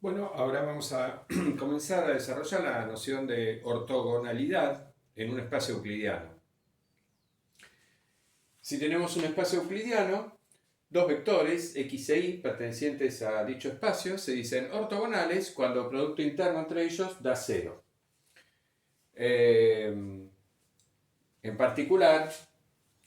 Bueno, ahora vamos a comenzar a desarrollar la noción de ortogonalidad en un espacio euclidiano. Si tenemos un espacio euclidiano, dos vectores, x e y, pertenecientes a dicho espacio, se dicen ortogonales cuando el producto interno entre ellos da cero. En particular,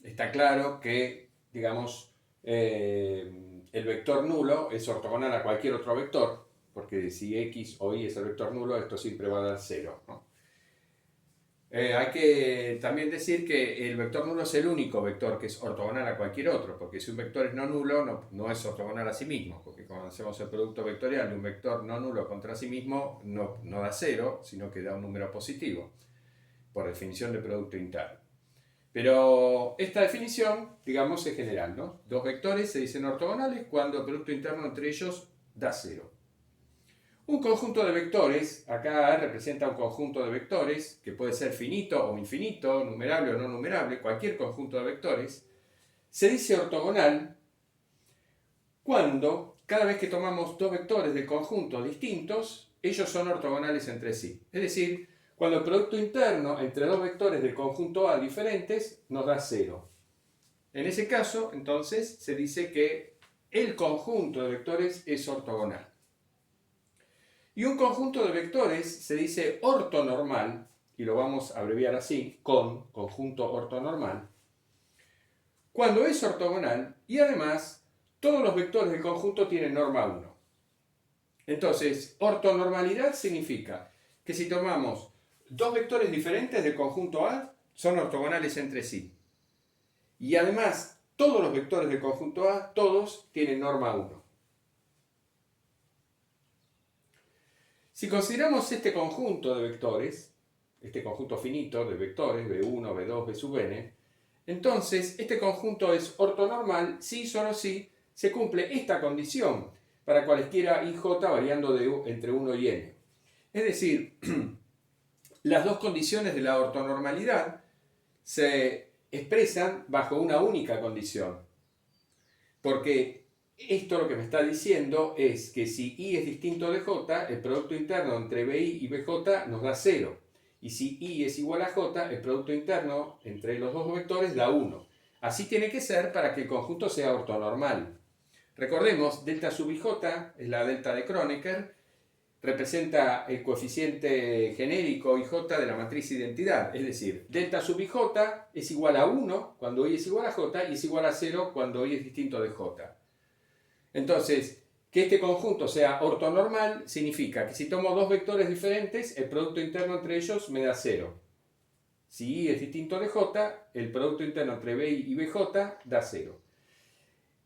está claro que, digamos, el vector nulo es ortogonal a cualquier otro vector, porque si x o y es el vector nulo, esto siempre va a dar cero, ¿no? Hay que también decir que el vector nulo es el único vector que es ortogonal a cualquier otro, porque si un vector es no nulo, no es ortogonal a sí mismo, porque cuando hacemos el producto vectorial de un vector no nulo contra sí mismo, no da cero, sino que da un número positivo, por definición de producto interno. Pero esta definición, digamos, es general, ¿no? Dos vectores se dicen ortogonales cuando el producto interno entre ellos da cero. Un conjunto de vectores, acá representa un conjunto de vectores, que puede ser finito o infinito, numerable o no numerable, cualquier conjunto de vectores, se dice ortogonal cuando cada vez que tomamos dos vectores de conjuntos distintos, ellos son ortogonales entre sí. Es decir, cuando el producto interno entre dos vectores del conjunto A diferentes nos da cero. En ese caso, entonces, se dice que el conjunto de vectores es ortogonal. Y un conjunto de vectores se dice ortonormal, y lo vamos a abreviar así, con conjunto ortonormal, cuando es ortogonal y además todos los vectores del conjunto tienen norma 1. Entonces, ortonormalidad significa que si tomamos dos vectores diferentes del conjunto A, son ortogonales entre sí. Y además, todos los vectores del conjunto A, todos tienen norma 1. Si consideramos este conjunto de vectores, este conjunto finito de vectores, B1, B2, B sub n, entonces este conjunto es ortonormal si solo si se cumple esta condición para cualesquiera ij variando entre 1 y n. Es decir, las dos condiciones de la ortonormalidad se expresan bajo una única condición. Porque esto lo que me está diciendo es que si i es distinto de j, el producto interno entre bi y bj nos da 0. Y si i es igual a j, el producto interno entre los dos vectores da 1. Así tiene que ser para que el conjunto sea ortonormal. Recordemos, delta sub ij es la delta de Kronecker, representa el coeficiente genérico ij de la matriz identidad. Es decir, delta sub ij es igual a 1 cuando i es igual a j y es igual a 0 cuando i es distinto de j. Entonces, que este conjunto sea ortonormal significa que si tomo dos vectores diferentes, el producto interno entre ellos me da 0. Si i es distinto de j, el producto interno entre bi y bj da 0.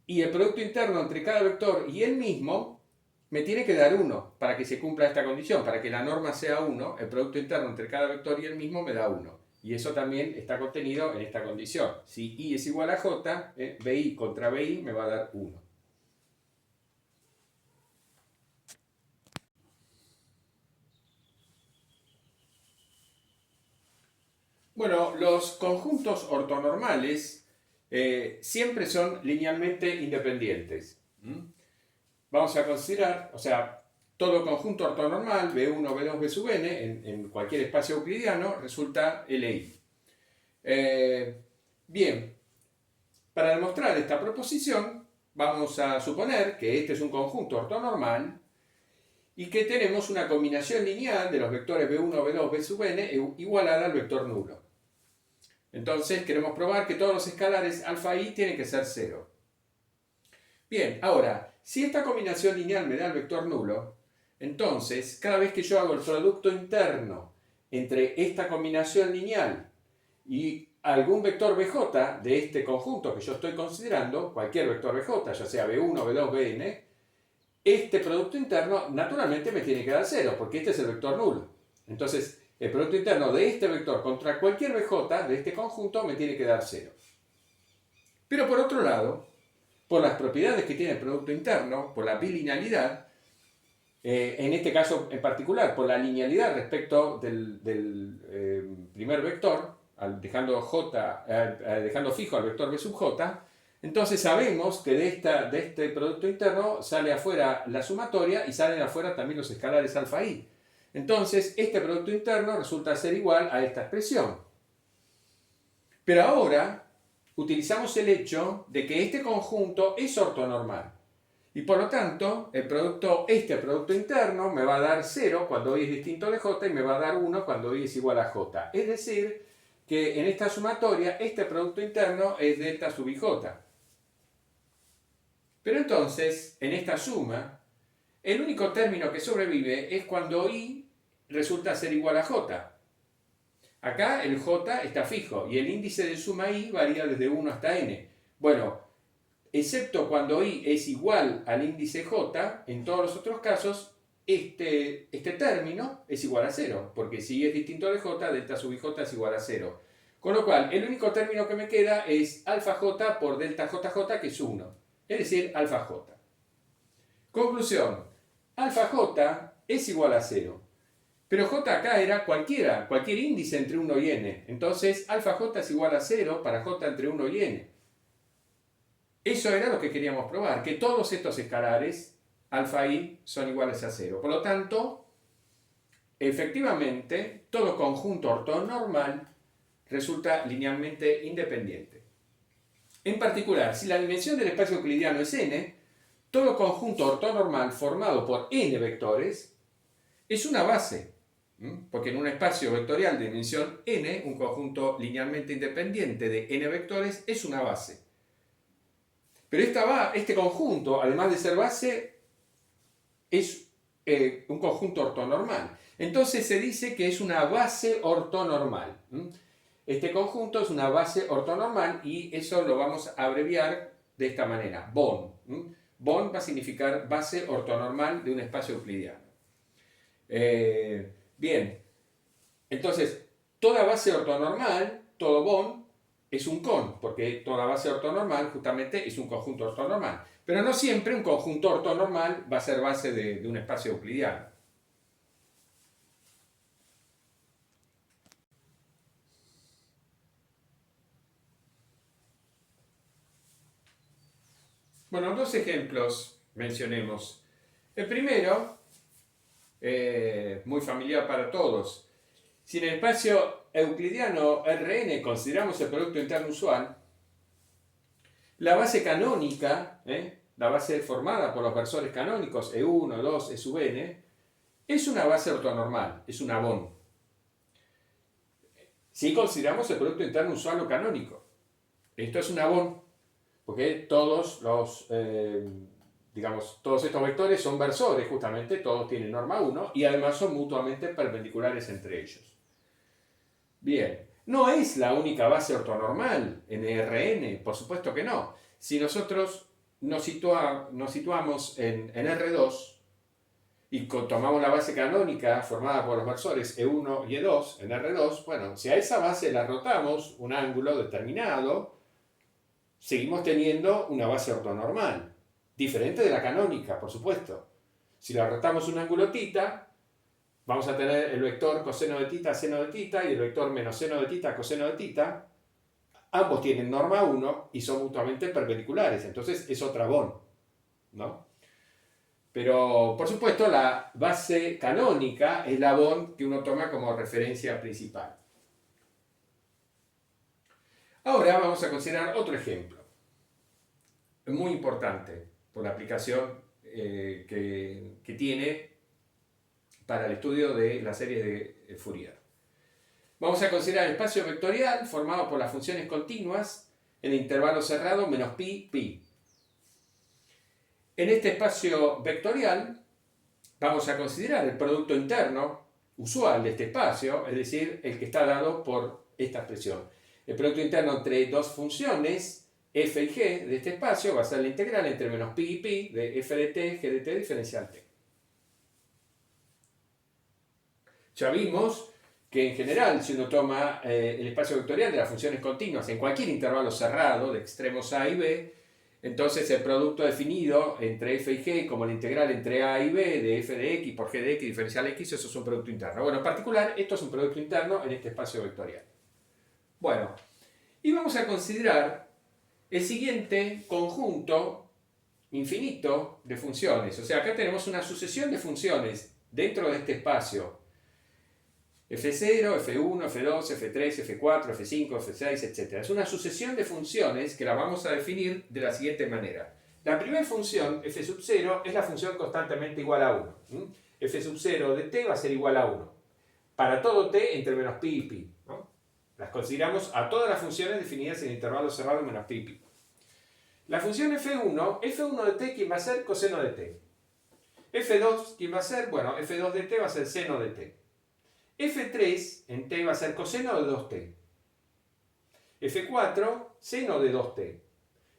Y el producto interno entre cada vector y el mismo me tiene que dar 1 para que se cumpla esta condición. Para que la norma sea 1, el producto interno entre cada vector y el mismo me da 1. Y eso también está contenido en esta condición. Si i es igual a j, bi contra bi me va a dar 1. Bueno, los conjuntos ortonormales siempre son linealmente independientes. Vamos a considerar, o sea, todo conjunto ortonormal, B1, B2, B sub n, en cualquier espacio euclidiano, resulta Li. Bien, para demostrar esta proposición, vamos a suponer que este es un conjunto ortonormal y que tenemos una combinación lineal de los vectores B1, B2, B sub n igualada al vector nulo. Entonces queremos probar que todos los escalares alfa i tienen que ser 0. Bien, ahora, si esta combinación lineal me da el vector nulo, entonces cada vez que yo hago el producto interno entre esta combinación lineal y algún vector bj de este conjunto que yo estoy considerando, cualquier vector bj, ya sea b1, b2, bn, este producto interno naturalmente me tiene que dar 0, porque este es el vector nulo. Entonces, el producto interno de este vector contra cualquier bj de este conjunto me tiene que dar 0. Pero por otro lado, por las propiedades que tiene el producto interno, por la bilinealidad, en este caso en particular, por la linealidad respecto del primer vector, dejando fijo al vector b sub j, Entonces sabemos que de este producto interno sale afuera la sumatoria y salen afuera también los escalares alfa i. Entonces este producto interno resulta ser igual a esta expresión. Pero ahora utilizamos el hecho de que este conjunto es ortonormal. Y por lo tanto, este producto interno me va a dar 0 cuando i es distinto de j y me va a dar 1 cuando i es igual a j. Es decir, que en esta sumatoria este producto interno es delta sub ij. Pero entonces, en esta suma, el único término que sobrevive es cuando i resulta ser igual a j. Acá el j está fijo y el índice de suma i varía desde 1 hasta n. Bueno, excepto cuando i es igual al índice j, en todos los otros casos, este término es igual a 0, porque si i es distinto de j, delta sub ij es igual a 0. Con lo cual, el único término que me queda es alfa j por delta jj, que es 1. Es decir, alfa j. Conclusión. Alfa j es igual a 0. Pero j acá era cualquier índice entre 1 y n. Entonces, alfa j es igual a 0 para j entre 1 y n. Eso era lo que queríamos probar, que todos estos escalares, alfa i, son iguales a 0. Por lo tanto, efectivamente, todo conjunto ortonormal resulta linealmente independiente. En particular, si la dimensión del espacio euclidiano es n, todo conjunto ortonormal formado por n vectores es una base, porque en un espacio vectorial de dimensión n, un conjunto linealmente independiente de n vectores es una base. Pero este conjunto, además de ser base, es un conjunto ortonormal. Entonces se dice que es una base ortonormal. Este conjunto es una base ortonormal y eso lo vamos a abreviar de esta manera, BON. BON va a significar base ortonormal de un espacio euclidiano. Bien, entonces toda base ortonormal, todo BON, es un con, porque toda base ortonormal justamente es un conjunto ortonormal. Pero no siempre un conjunto ortonormal va a ser base de un espacio euclidiano. Bueno, dos ejemplos mencionemos. El primero, muy familiar para todos. Si en el espacio euclidiano Rn consideramos el producto interno usual, la base canónica, la base formada por los versores canónicos E1, E2, E sub n, es una base ortonormal, es una BON. Si consideramos el producto interno usual o canónico, esto es una BON. Porque todos estos vectores son versores, justamente, todos tienen norma 1 y además son mutuamente perpendiculares entre ellos. Bien, no es la única base ortonormal en Rn, por supuesto que no. Si nosotros nos situamos en R2 y tomamos la base canónica formada por los versores E1 y E2 en R2, bueno, si a esa base la rotamos un ángulo determinado, seguimos teniendo una base ortonormal, diferente de la canónica, por supuesto. Si la rotamos un ángulo θ, vamos a tener el vector coseno de θ, seno de θ, y el vector menos seno de θ, coseno de θ. Ambos tienen norma 1 y son mutuamente perpendiculares, entonces es otra BON, ¿no? Pero, por supuesto, la base canónica es la BON que uno toma como referencia principal. Ahora vamos a considerar otro ejemplo, muy importante por la aplicación que tiene para el estudio de las series de Fourier. Vamos a considerar el espacio vectorial formado por las funciones continuas en el intervalo cerrado menos pi, pi. En este espacio vectorial vamos a considerar el producto interno usual de este espacio, es decir, el que está dado por esta expresión. El producto interno entre dos funciones, f y g, de este espacio va a ser la integral entre menos pi y pi de f de t, g de t diferencial t. Ya vimos que en general, si uno toma el espacio vectorial de las funciones continuas en cualquier intervalo cerrado de extremos a y b, entonces el producto definido entre f y g como la integral entre a y b de f de x por g de x diferencial x, eso es un producto interno. Bueno, en particular, esto es un producto interno en este espacio vectorial. Bueno, y vamos a considerar el siguiente conjunto infinito de funciones. O sea, acá tenemos una sucesión de funciones dentro de este espacio. F0, F1, F2, F3, F4, F5, F6, etc. Es una sucesión de funciones que la vamos a definir de la siguiente manera. La primera función, f0, es la función constantemente igual a 1. f0 de t va a ser igual a 1. Para todo t entre menos pi y pi. ¿No? Las consideramos a todas las funciones definidas en intervalo cerrado menos pi y pi. La función f1 de t, ¿quién va a ser? Coseno de t. f2, ¿quién va a ser? Bueno, f2 de t va a ser seno de t. f3 en t va a ser coseno de 2t. f4, seno de 2t.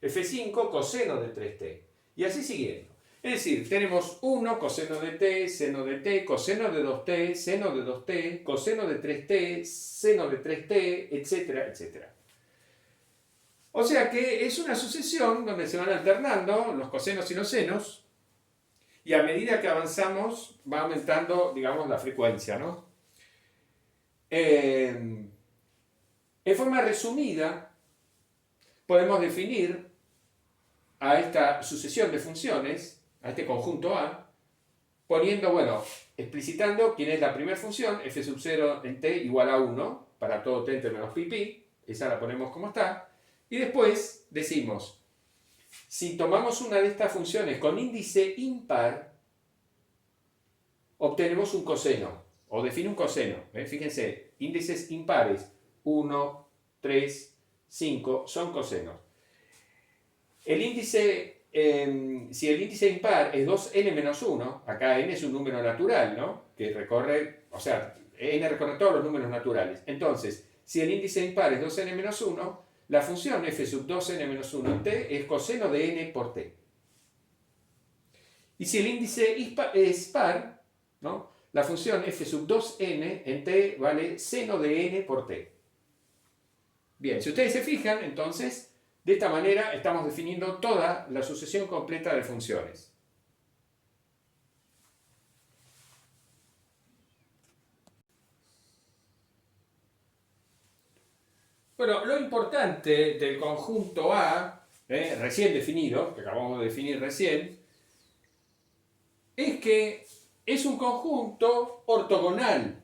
f5, coseno de 3t. Y así siguiendo. Es decir, tenemos 1, coseno de t, seno de t, coseno de 2t, seno de 2t, coseno de 3t, seno de 3t, etcétera, etcétera. O sea que es una sucesión donde se van alternando los cosenos y los senos, y a medida que avanzamos va aumentando, digamos, la frecuencia, ¿no? En forma resumida, podemos definir a esta sucesión de funciones, a este conjunto A, poniendo, bueno, explicitando quién es la primera función, f0 en t igual a 1, para todo t entre menos pi pi, esa la ponemos como está, y después decimos, si tomamos una de estas funciones con índice impar, obtenemos un coseno, o define un coseno. Fíjense, índices impares, 1, 3, 5, son cosenos. El índice, si el índice impar es 2n menos 1, acá n es un número natural, ¿no? Que recorre, o sea, n recorre todos los números naturales. Entonces, si el índice impar es 2n menos 1, la función f sub 2n menos 1 en t es coseno de n por t. Y si el índice es par, ¿no? La función f sub 2n en t vale seno de n por t. Bien, si ustedes se fijan, entonces, de esta manera estamos definiendo toda la sucesión completa de funciones. Bueno, lo importante del conjunto A, recién definido, que acabamos de definir recién, es que es un conjunto ortogonal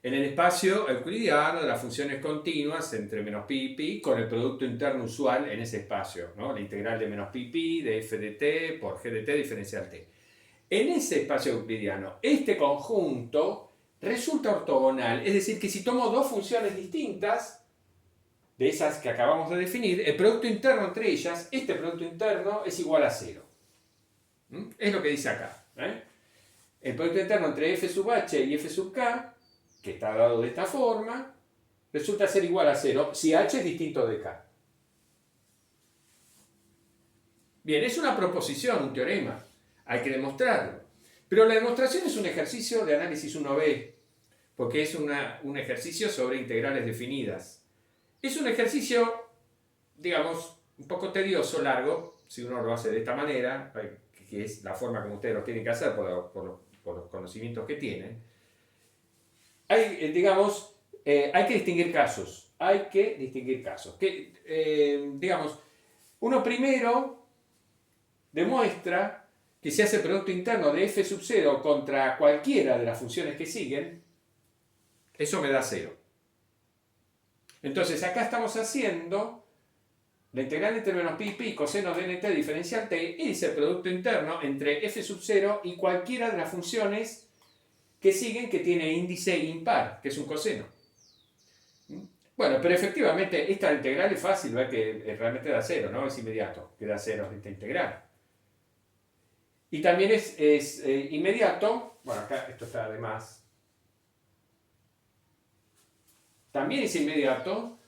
en el espacio euclidiano de las funciones continuas entre menos pi y pi con el producto interno usual en ese espacio, ¿no? La integral de menos pi pi de f de t por g de t diferencial t. En ese espacio euclidiano, este conjunto resulta ortogonal, es decir, que si tomo dos funciones distintas, de esas que acabamos de definir, el producto interno entre ellas, este producto interno es igual a 0. Es lo que dice acá. El producto interno entre f sub h y f sub k, que está dado de esta forma, resulta ser igual a 0 si h es distinto de k. Bien, es una proposición, un teorema. Hay que demostrarlo. Pero la demostración es un ejercicio de análisis 1b, porque es un ejercicio sobre integrales definidas. Es un ejercicio, digamos, un poco tedioso, largo, si uno lo hace de esta manera, que es la forma como ustedes lo tienen que hacer por los conocimientos que tienen. Hay, digamos, hay que distinguir casos. Digamos, uno primero demuestra que si hace producto interno de f sub 0 contra cualquiera de las funciones que siguen, eso me da 0. Entonces acá estamos haciendo la integral entre menos pi pi coseno de nt diferencial t es el producto interno entre f sub 0 y cualquiera de las funciones que siguen que tiene índice impar, que es un coseno. Bueno, pero efectivamente esta integral es fácil, ver que realmente da 0, ¿no? Es inmediato que da 0 esta integral. Y también es inmediato, bueno, acá esto está de más. También es inmediato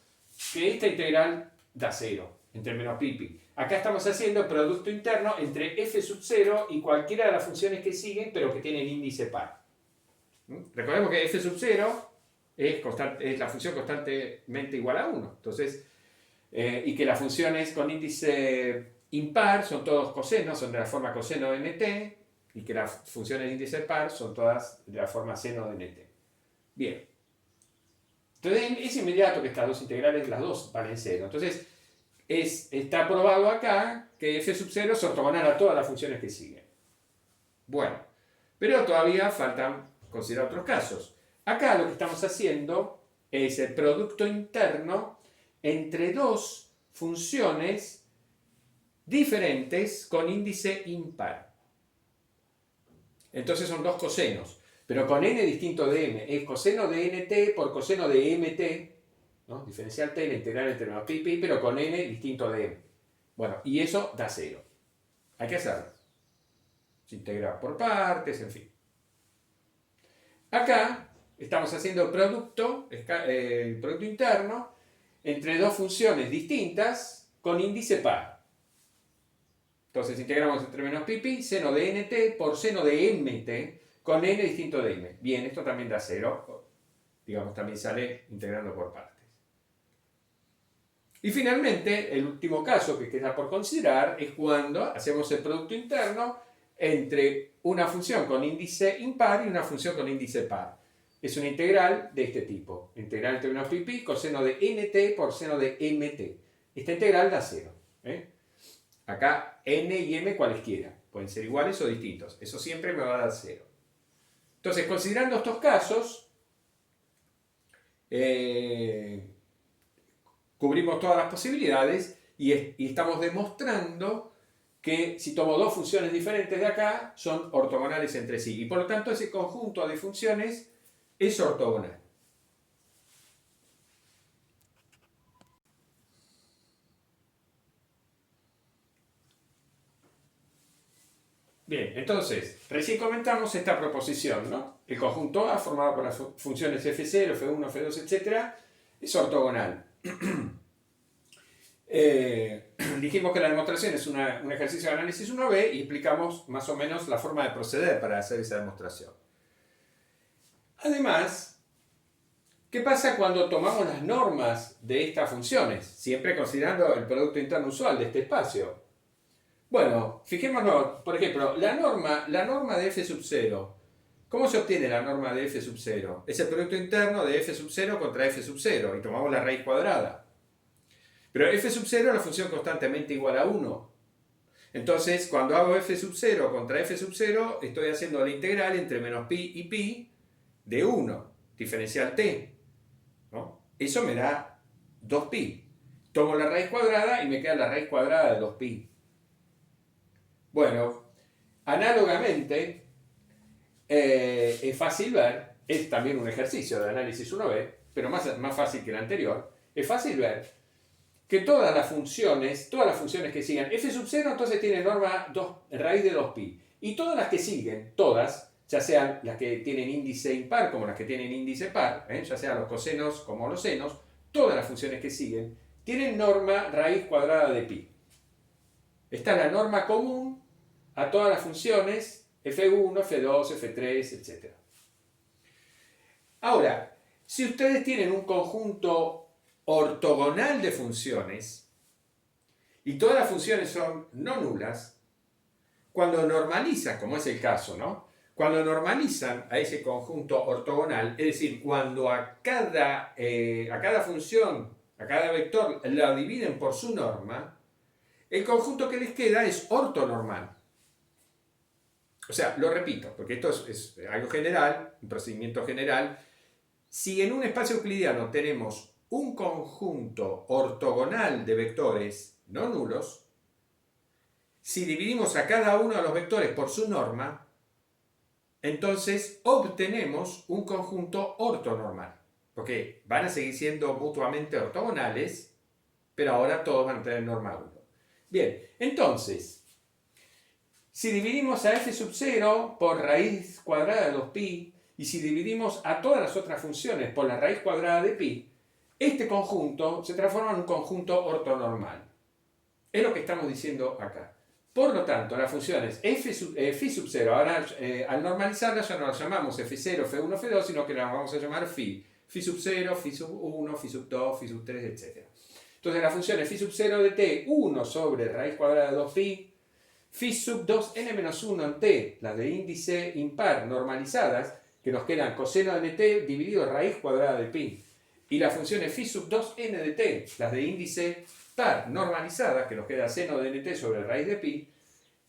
que esta integral da 0, entre menos pi pi. Acá estamos haciendo el producto interno entre f sub 0 y cualquiera de las funciones que siguen, pero que tienen índice par. Recordemos que f sub 0 es la función constantemente igual a 1. Entonces, y que las funciones con índice impar son todos cosenos, son de la forma coseno de nt, y que las funciones de índice par son todas de la forma seno de nt. Bien. Entonces es inmediato que estas dos integrales, las dos valen 0. Entonces, está probado acá que f sub 0 es ortogonal a todas las funciones que siguen. Bueno, pero todavía faltan considerar otros casos. Acá lo que estamos haciendo es el producto interno entre dos funciones diferentes con índice impar. Entonces son dos cosenos, pero con n distinto de m. Es coseno de nt por coseno de mt, ¿no? Diferencial t, la integral entre menos pi, pi, pero con n distinto de m. Bueno, y eso da 0. Hay que hacerlo. Se integra por partes, en fin. Acá estamos haciendo el producto interno entre dos funciones distintas con índice par. Entonces integramos entre menos pi, pi, seno de nt por seno de mt con n distinto de m. Bien, esto también da 0. Digamos, también sale integrando por partes. Y finalmente, el último caso que queda por considerar es cuando hacemos el producto interno entre una función con índice impar y una función con índice par. Es una integral de este tipo. Integral entre menos pi, pi, coseno de nt por seno de mt. Esta integral da 0. Acá n y m cualesquiera. Pueden ser iguales o distintos. Eso siempre me va a dar 0. Entonces, considerando estos casos, cubrimos todas las posibilidades y estamos demostrando que si tomo dos funciones diferentes de acá, son ortogonales entre sí. Y por lo tanto, ese conjunto de funciones es ortogonal. Bien, entonces, recién comentamos esta proposición, ¿no? El conjunto A formado por las funciones f0, f1, f2, etc. es ortogonal. Dijimos que la demostración es un ejercicio de análisis 1B y explicamos más o menos la forma de proceder para hacer esa demostración. Además, ¿qué pasa cuando tomamos las normas de estas funciones? Siempre considerando el producto interno usual de este espacio. Bueno, fijémonos, por ejemplo, la norma de f sub 0. ¿Cómo se obtiene la norma de f sub 0? Es el producto interno de f sub 0 contra f sub 0 y tomamos la raíz cuadrada. Pero f sub 0 es la función constantemente igual a 1. Entonces, cuando hago f sub 0 contra f sub 0, estoy haciendo la integral entre menos pi y pi de 1, diferencial t, ¿no? Eso me da 2pi. Tomo la raíz cuadrada y me queda la raíz cuadrada de 2pi. Bueno, análogamente, es fácil ver, es también un ejercicio de análisis 1B, pero más fácil que el anterior, es fácil ver que todas las funciones que sigan f sub 0 entonces tienen norma raíz de 2pi. Y todas las que siguen, todas, ya sean las que tienen índice impar como las que tienen índice par, ya sean los cosenos como los senos, todas las funciones que siguen tienen norma raíz cuadrada de pi. Esta es la norma común a todas las funciones f1, f2, f3, etc. Ahora, si ustedes tienen un conjunto ortogonal de funciones y todas las funciones son no nulas, cuando normalizan, como es el caso, ¿no? Cuando normalizan a ese conjunto ortogonal, es decir, cuando a cada función, a cada vector la dividen por su norma, el conjunto que les queda es ortonormal. O sea, lo repito, porque esto es algo general, un procedimiento general. Si en un espacio euclidiano tenemos un conjunto ortogonal de vectores no nulos, si dividimos a cada uno de los vectores por su norma, entonces obtenemos un conjunto ortonormal. Porque van a seguir siendo mutuamente ortogonales, pero ahora todos van a tener norma 1. Bien, entonces, si dividimos a f sub 0 por raíz cuadrada de 2pi, y si dividimos a todas las otras funciones por la raíz cuadrada de pi, este conjunto se transforma en un conjunto ortonormal. Es lo que estamos diciendo acá. Por lo tanto, las funciones phi sub 0, ahora al normalizarlas ya no las llamamos f0, f1, f2, sino que las vamos a llamar phi. Phi sub 0, phi sub 1, phi sub 2, phi sub 3, etc. Entonces las funciones phi sub 0 de t, 1 sobre raíz cuadrada de 2pi, phi sub 2n menos 1 en t, las de índice impar normalizadas, que nos quedan coseno de nt dividido raíz cuadrada de pi. Y las funciones phi sub 2n de t, las de índice dispar normalizada, que nos queda seno de nt sobre raíz de pi,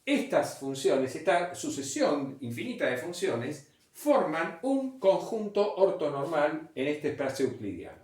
estas funciones, esta sucesión infinita de funciones, forman un conjunto ortonormal en este espacio euclidiano.